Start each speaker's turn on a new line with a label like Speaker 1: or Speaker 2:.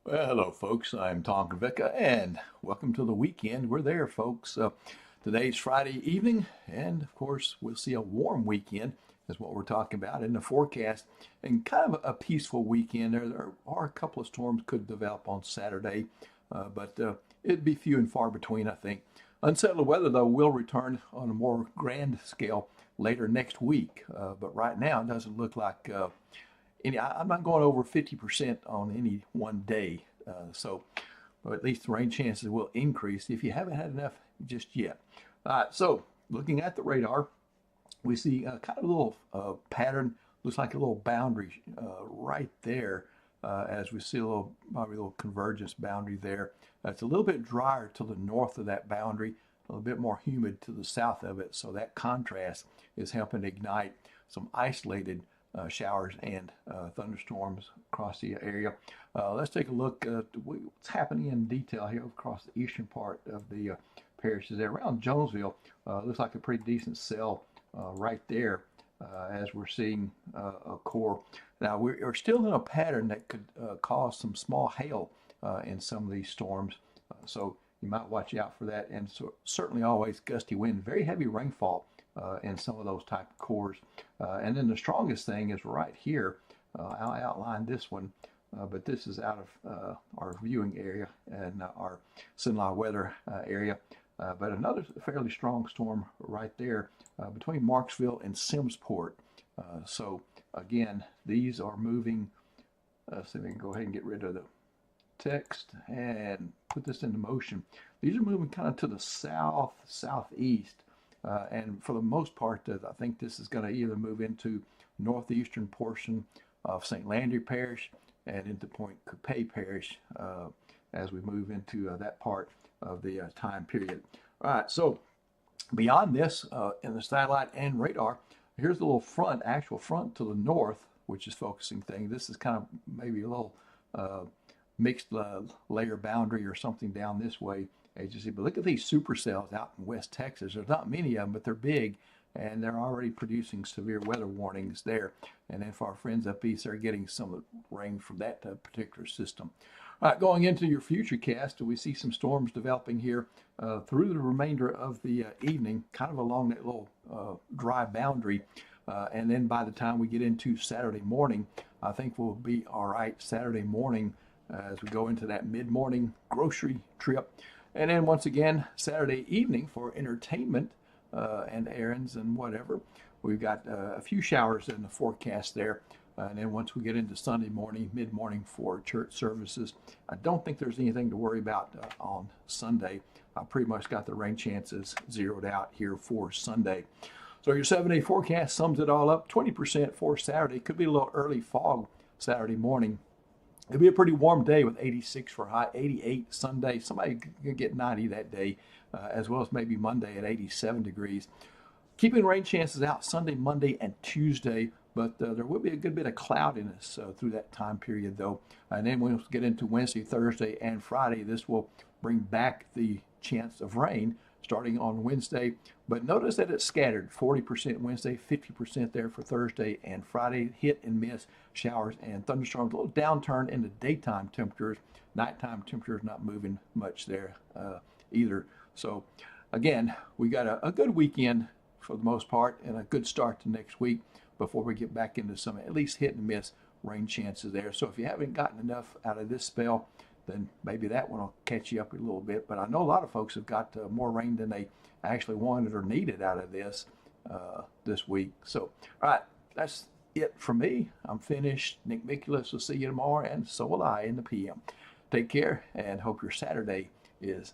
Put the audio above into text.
Speaker 1: Well, hello, folks. I'm Tom Kravicka, and welcome to the weekend. We're there, folks. Today's Friday evening, and of course, we'll see a warm weekend, is what we're talking about in the forecast, and kind of a peaceful weekend. There are a couple of storms could develop on Saturday, but it'd be few and far between, I think. Unsettled weather, though, will return on a more grand scale later next week, but right now it doesn't look like I'm not going over 50% on any one day. So, or at least the rain chances will increase if you haven't had enough just yet. All right, so looking at the radar, we see kind of a little pattern, looks like a little boundary right there as we see probably a little convergence boundary there. It's a little bit drier to the north of that boundary, a little bit more humid to the south of it. So that contrast is helping ignite some isolated showers and thunderstorms across the area. Let's take a look at what's happening in detail here across the eastern part of the parishes there. Around Jonesville, looks like a pretty decent cell right there as we're seeing a core. Now, we're still in a pattern that could cause some small hail in some of these storms. So you might watch out for that. And so certainly always gusty wind, very heavy rainfall in some of those type of cores. And then the strongest thing is right here. I'll outline this one, but this is out of our viewing area and our SINLAW weather area. But another fairly strong storm right there between Marksville and Simmsport. So again, these are moving. So we can go ahead and get rid of the text and put this into motion. These are moving kind of to the south, southeast. And for the most part, I think this is going to either move into northeastern portion of St. Landry Parish and into Point Coupee Parish as we move into that part of the time period. All right, so beyond this, in the satellite and radar, here's a little front, actual front to the north, which is focusing thing. This is kind of maybe a little mixed layer boundary or something down this way agency. But look at these supercells out in West Texas. There's not many of them, but they're big, and they're already producing severe weather warnings there. And then for our friends up east, they're getting some of the rain from that particular system. All right, going into your future cast, we see some storms developing here through the remainder of the evening, kind of along that little dry boundary. And then by the time we get into Saturday morning, I think we'll be all right Saturday morning as we go into that mid-morning grocery trip. And then once again, Saturday evening for entertainment and errands and whatever. We've got a few showers in the forecast there. And then once we get into Sunday morning, mid-morning for church services, I don't think there's anything to worry about on Sunday. I pretty much got the rain chances zeroed out here for Sunday. So your 7-day forecast sums it all up. 20% for Saturday. Could be a little early fog Saturday morning. It'll be a pretty warm day with 86 for high, 88 Sunday. Somebody could get 90 that day, as well as maybe Monday at 87 degrees. Keeping rain chances out Sunday, Monday, and Tuesday, but there will be a good bit of cloudiness through that time period, though. And then we'll get into Wednesday, Thursday, and Friday. This will bring back the chance of rain starting on Wednesday. But notice that it's scattered, 40% Wednesday, 50% there for Thursday and Friday. Hit and miss showers and thunderstorms. A little downturn in the daytime temperatures. Nighttime temperatures not moving much there either. So again, we got a good weekend for the most part and a good start to next week before we get back into some at least hit and miss rain chances there. So if you haven't gotten enough out of this spell, then maybe that one will catch you up a little bit. But I know a lot of folks have got more rain than they actually wanted or needed out of this week. So, all right, that's it from me. I'm finished. Nick Miculus will see you tomorrow, and so will I in the PM. Take care, and hope your Saturday is